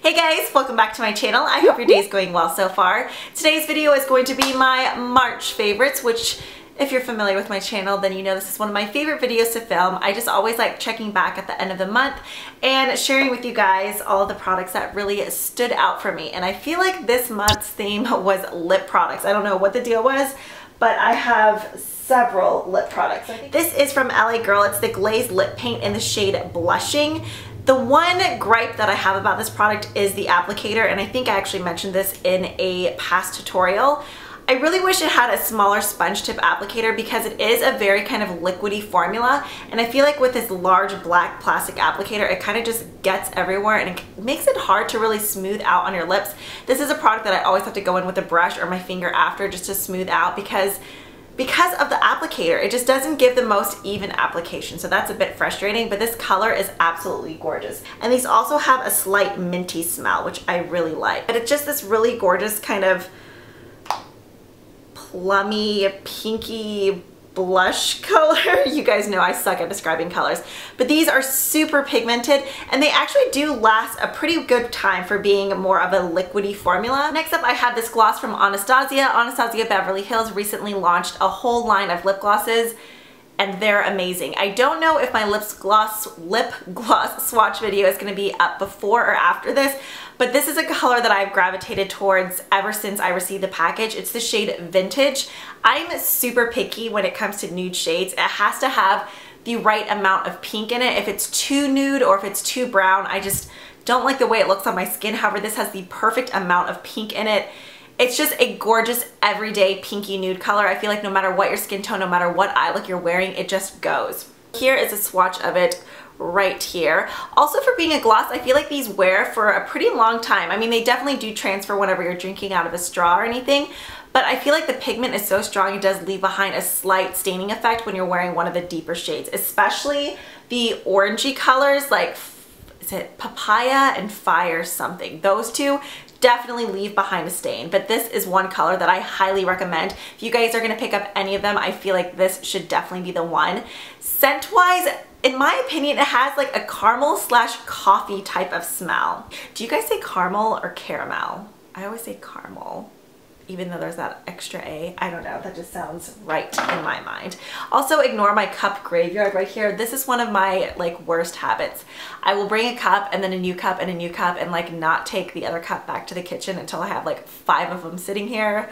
Hey guys, welcome back to my channel. I hope your day is going well so far. Today's video is going to be my March favorites, which if you're familiar with my channel, then you know this is one of my favorite videos to film. I just always like checking back at the end of the month and sharing with you guys all of the products that really stood out for me. And I feel like this month's theme was lip products. I don't know what the deal was, but I have several lip products. This is from LA Girl. It's the Glazed Lip Paint in the shade Blushing. The one gripe that I have about this product is the applicator, and I think I actually mentioned this in a past tutorial. I really wish it had a smaller sponge tip applicator because it is a very kind of liquidy formula, and I feel like with this large black plastic applicator it kind of just gets everywhere and it makes it hard to really smooth out on your lips. This is a product that I always have to go in with a brush or my finger after just to smooth out because of the applicator. It just doesn't give the most even application, so that's a bit frustrating, but this color is absolutely gorgeous. And these also have a slight minty smell, which I really like. But it's just this really gorgeous kind of plummy, pinky blush color. You guys know I suck at describing colors, but these are super pigmented and they actually do last a pretty good time for being more of a liquidy formula. Next up I have this gloss from Anastasia. Anastasia Beverly Hills recently launched a whole line of lip glosses and they're amazing. I don't know if my lip gloss swatch video is going to be up before or after this, but this is a color that I've gravitated towards ever since I received the package. It's the shade Vintage. I'm super picky when it comes to nude shades. It has to have the right amount of pink in it. If it's too nude or if it's too brown, I just don't like the way it looks on my skin. However, this has the perfect amount of pink in it. It's just a gorgeous everyday pinky nude color. I feel like no matter what your skin tone, no matter what eye look you're wearing, it just goes. Here is a swatch of it right here. Also, for being a gloss, I feel like these wear for a pretty long time. I mean, they definitely do transfer whenever you're drinking out of a straw or anything, but I feel like the pigment is so strong it does leave behind a slight staining effect when you're wearing one of the deeper shades, especially the orangey colors like, is it Papaya and Fire something? Those two definitely leave behind a stain, but this is one color that I highly recommend. If you guys are gonna pick up any of them, I feel like this should definitely be the one. Scent-wise, in my opinion, it has like a caramel slash coffee type of smell. Do you guys say caramel or caramel? I always say caramel, even though there's that extra A. I don't know, that just sounds right in my mind. Also, ignore my cup graveyard right here. This is one of my like worst habits. I will bring a cup and then a new cup and a new cup and like not take the other cup back to the kitchen until I have like 5 of them sitting here.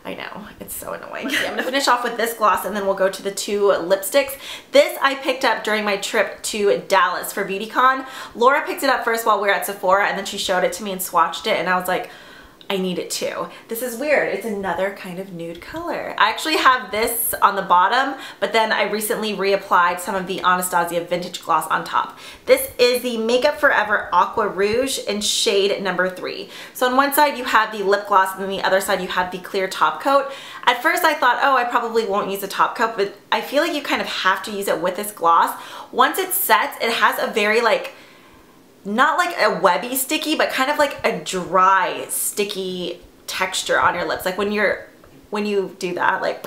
I know, it's so annoying. I'm gonna finish off with this gloss and then we'll go to the 2 lipsticks. This I picked up during my trip to Dallas for BeautyCon. Laura picked it up first while we were at Sephora and then she showed it to me and swatched it and I was like, I need it too. This is weird. It's another kind of nude color. I actually have this on the bottom, but then I recently reapplied some of the Anastasia Vintage Gloss on top. This is the Makeup Forever Aqua Rouge in shade number 3. So on one side you have the lip gloss and then the other side you have the clear top coat. At first I thought, oh, I probably won't use the top coat, but I feel like you kind of have to use it with this gloss. Once it sets, it has a very like, not like a webby sticky, but kind of like a dry sticky texture on your lips. Like when you do that, like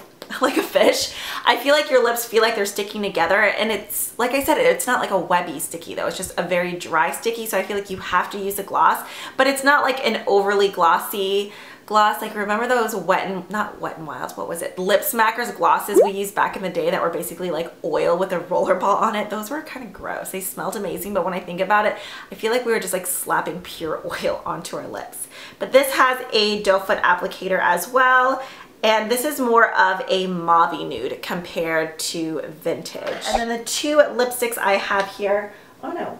a fish, I feel like your lips feel like they're sticking together, and it's, like I said, it's not like a webby sticky though, it's just a very dry sticky, so I feel like you have to use a gloss, but it's not like an overly glossy gloss. Like, remember those not Wet n Wilds, what was it? Lip Smackers glosses we used back in the day that were basically like oil with a roller ball on it? Those were kind of gross. They smelled amazing, but when I think about it, I feel like we were just like slapping pure oil onto our lips. But this has a doe foot applicator as well, and this is more of a mauve nude compared to Vintage. And then the 2 lipsticks I have here, oh no,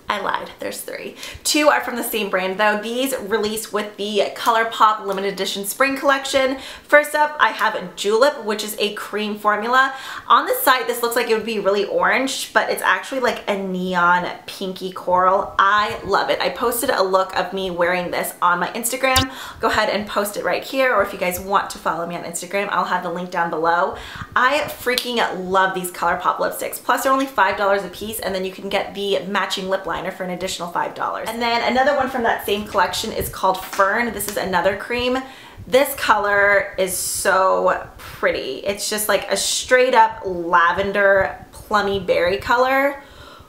I lied, there's 3. 2 are from the same brand though. These released with the ColourPop limited edition spring collection. First up, I have Julep, which is a cream formula. On the site, this looks like it would be really orange, but it's actually like a neon pinky coral. I love it. I posted a look of me wearing this on my Instagram. Go ahead and post it right here, or if you guys want to follow me on Instagram, I'll have the link down below. I freaking love these ColourPop lipsticks. Plus, they're only $5 a piece, and then you can get the matching lip liner for an additional $5. And then another one from that same collection is called Fern. This is another cream. This color is so pretty. It's just like a straight up lavender plummy berry color.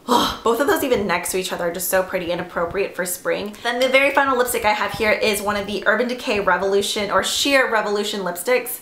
Oh, both of those even next to each other are just so pretty and appropriate for spring. Then the very final lipstick I have here is one of the Urban Decay Revolution or Sheer Revolution lipsticks.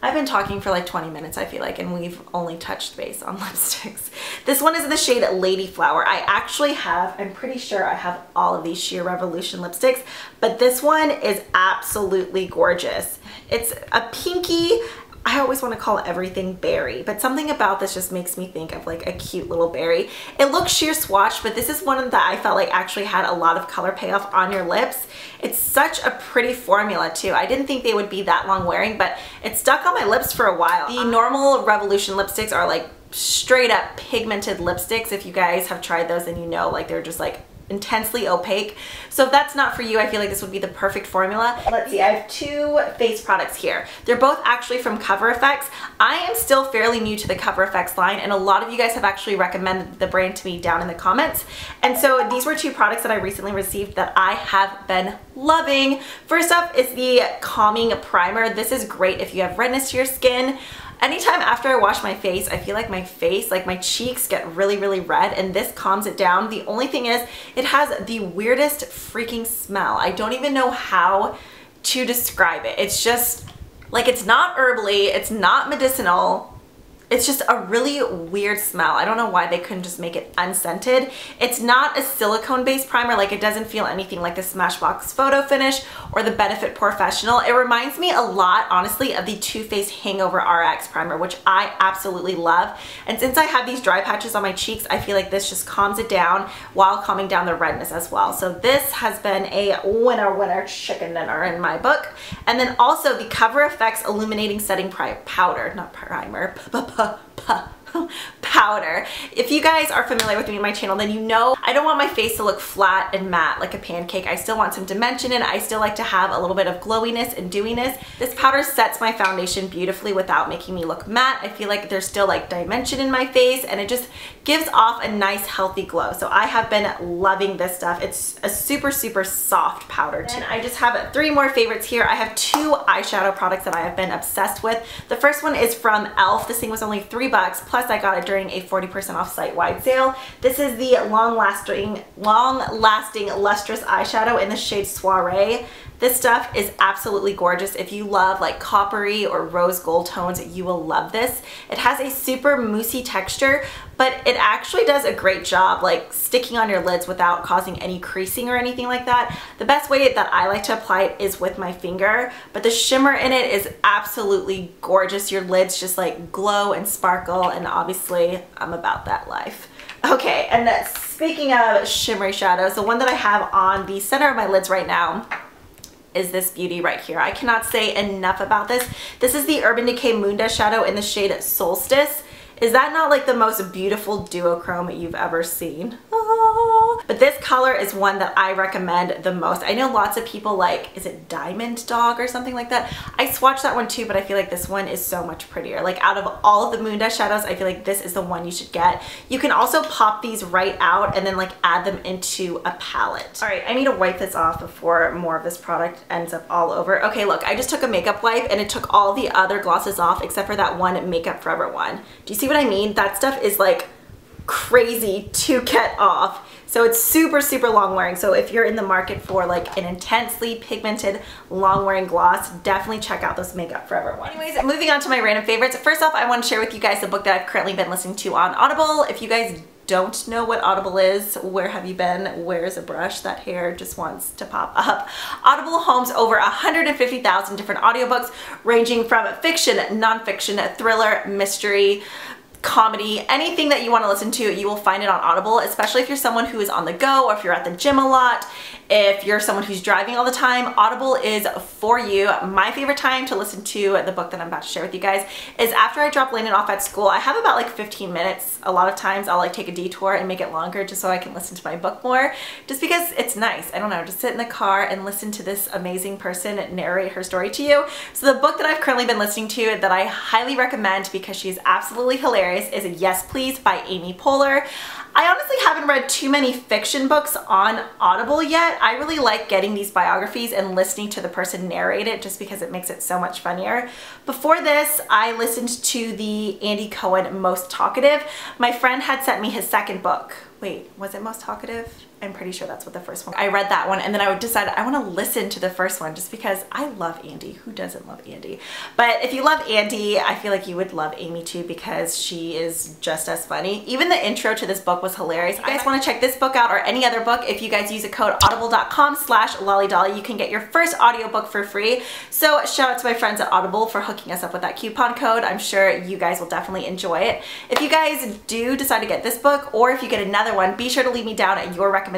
I've been talking for like 20 minutes, I feel like, and we've only touched base on lipsticks. This one is in the shade Lady Flower. I actually have, I'm pretty sure I have all of these Sheer Revolution lipsticks, but this one is absolutely gorgeous. It's a pinky, I always want to call everything berry, but something about this just makes me think of like a cute little berry. It looks sheer swatch, but this is one that I felt like actually had a lot of color payoff on your lips. It's such a pretty formula too. I didn't think they would be that long wearing, but it stuck on my lips for a while. The normal Revolution lipsticks are like straight up pigmented lipsticks. If you guys have tried those, then you know like they're just like intensely opaque. So if that's not for you, I feel like this would be the perfect formula. Let's see, I have two face products here. They're both actually from Cover FX. I am still fairly new to the Cover FX line, and a lot of you guys have actually recommended the brand to me down in the comments. And so these were two products that I recently received that I have been loving. First up is the Calming Primer. This is great if you have redness to your skin. Anytime after I wash my face, I feel like my face, like my cheeks get really, really red, and this calms it down. The only thing is, it has the weirdest freaking smell. I don't even know how to describe it. It's just, like, it's not herbally, it's not medicinal. It's just a really weird smell. I don't know why they couldn't just make it unscented. It's not a silicone-based primer. Like, it doesn't feel anything like the Smashbox Photo Finish or the Benefit Professional. It reminds me a lot, honestly, of the Too Faced Hangover RX primer, which I absolutely love. And since I have these dry patches on my cheeks, I feel like this just calms it down while calming down the redness as well. So this has been a winner chicken dinner in my book. And then also the Cover FX Illuminating Setting Powder, not primer, powder. If you guys are familiar with me and my channel, then you know I don't want my face to look flat and matte like a pancake. I still want some dimension, and I still like to have a little bit of glowiness and dewiness. This powder sets my foundation beautifully without making me look matte. I feel like there's still like dimension in my face, and it just gives off a nice healthy glow. So I have been loving this stuff. It's a super, super soft powder too. And I just have three more favorites here. I have two eyeshadow products that I have been obsessed with. The first one is from e.l.f. This thing was only $3, plus I got it during a 40% off site-wide sale. This is the long-lasting lustrous eyeshadow in the shade Soiree. This stuff is absolutely gorgeous. If you love like coppery or rose gold tones, you will love this. It has a super moussey texture, but it actually does a great job like sticking on your lids without causing any creasing or anything like that. The best way that I like to apply it is with my finger, but the shimmer in it is absolutely gorgeous. Your lids just like glow and sparkle, and obviously I'm about that life. Okay, and speaking of shimmery shadows, the one that I have on the center of my lids right now is this beauty right here. I cannot say enough about this. This is the Urban Decay Moon Dust Shadow in the shade Solstice. Is that not like the most beautiful duochrome you've ever seen? But this color is one that I recommend the most. I know lots of people like, is it Diamond Dog or something like that? I swatched that one too, but I feel like this one is so much prettier. Like out of all of the Moon Dust shadows, I feel like this is the one you should get. You can also pop these right out and then like add them into a palette. All right, I need to wipe this off before more of this product ends up all over. Okay, look, I just took a makeup wipe and it took all the other glosses off except for that one Makeup Forever one. Do you see what I mean? That stuff is like crazy to get off. So it's super, super long wearing. So if you're in the market for like an intensely pigmented long wearing gloss, definitely check out those Makeup Forever ones. Anyways, moving on to my random favorites. First off, I want to share with you guys the book that I've currently been listening to on Audible. If you guys don't know what Audible is, where have you been? Where's a brush? That hair just wants to pop up. Audible homes over 150,000 different audiobooks ranging from fiction, nonfiction, thriller, mystery, comedy, anything that you want to listen to, you will find it on Audible, especially if you're someone who is on the go or if you're at the gym a lot, if you're someone who's driving all the time. Audible is for you. My favorite time to listen to the book that I'm about to share with you guys is after I drop Landon off at school. I have about like 15 minutes. A lot of times I'll like take a detour and make it longer just so I can listen to my book more, just because it's nice. I don't know, just sit in the car and listen to this amazing person narrate her story to you. So the book that I've currently been listening to that I highly recommend because she's absolutely hilarious is Yes Please by Amy Poehler. I honestly haven't read too many fiction books on Audible yet. I really like getting these biographies and listening to the person narrate it just because it makes it so much funnier. Before this, I listened to the Andy Cohen Most Talkative. My friend had sent me his second book. wait, was it Most Talkative? I'm pretty sure that's what the first one. I read that one and then I decided I want to listen to the first one just because I love Andy. Who doesn't love Andy? But if you love Andy, I feel like you would love Amy too because she is just as funny. Even the intro to this book was hilarious. If you guys want to check this book out or any other book, if you guys use a code audible.com/lollydolly, you can get your first audiobook for free. So shout out to my friends at Audible for hooking us up with that coupon code. I'm sure you guys will definitely enjoy it. If you guys do decide to get this book or if you get another one, be sure to leave me down at your recommendations.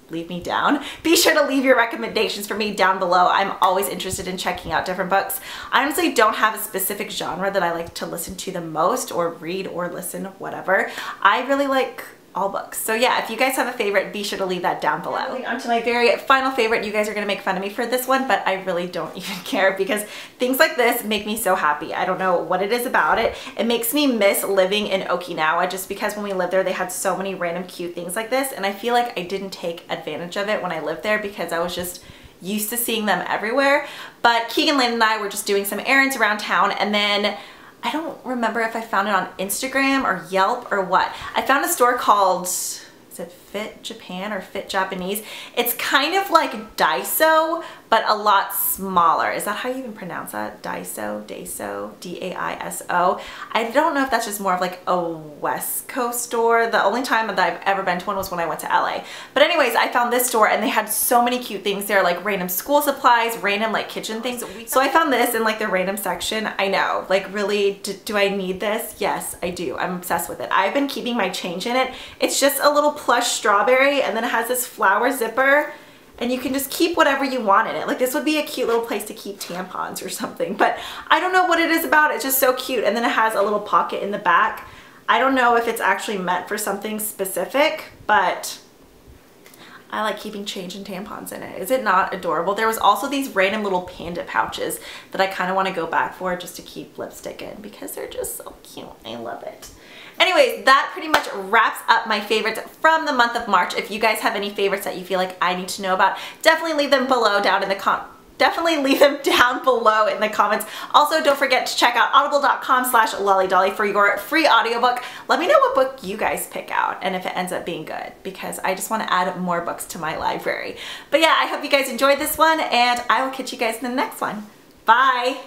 Leave me down. Be sure to leave your recommendations for me down below. I'm always interested in checking out different books. I honestly don't have a specific genre that I like to listen to the most or read or listen, whatever. I really like all books. So yeah, if you guys have a favorite, be sure to leave that down below. Moving on to my very final favorite. You guys are gonna make fun of me for this one, but I really don't even care because things like this make me so happy. I don't know what it is about it. It makes me miss living in Okinawa just because when we lived there, they had so many random cute things like this, and I feel like I didn't take advantage of it when I lived there because I was just used to seeing them everywhere. But Keegan, Lynn, and I were just doing some errands around town, and then I don't remember if I found it on Instagram or Yelp or what. I found a store called, is it Fit Japan or Fit Japanese? It's kind of like Daiso, but a lot smaller. Is that how you even pronounce that? Daiso, D-A-I-S-O. I don't know if that's just more of like a West Coast store. The only time that I've ever been to one was when I went to LA. But anyways, I found this store and they had so many cute things there, like random school supplies, random like kitchen things. So I found this in like the random section. I know, like really, do I need this? Yes, I do. I'm obsessed with it. I've been keeping my change in it. It's just a little plush strawberry and then it has this flower zipper. And you can just keep whatever you want in it. Like this would be a cute little place to keep tampons or something, but I don't know what it is about it. It's just so cute. And then it has a little pocket in the back. I don't know if it's actually meant for something specific, but I like keeping change and tampons in it. Is it not adorable? There was also these random little panda pouches that I kind of want to go back for just to keep lipstick in because they're just so cute. I love it. Anyways, that pretty much wraps up my favorites from the month of March. If you guys have any favorites that you feel like I need to know about, definitely leave them below down in the comments. Also, don't forget to check out audible.com/lollydolly for your free audiobook. Let me know what book you guys pick out and if it ends up being good because I just want to add more books to my library. But yeah, I hope you guys enjoyed this one and I will catch you guys in the next one. Bye!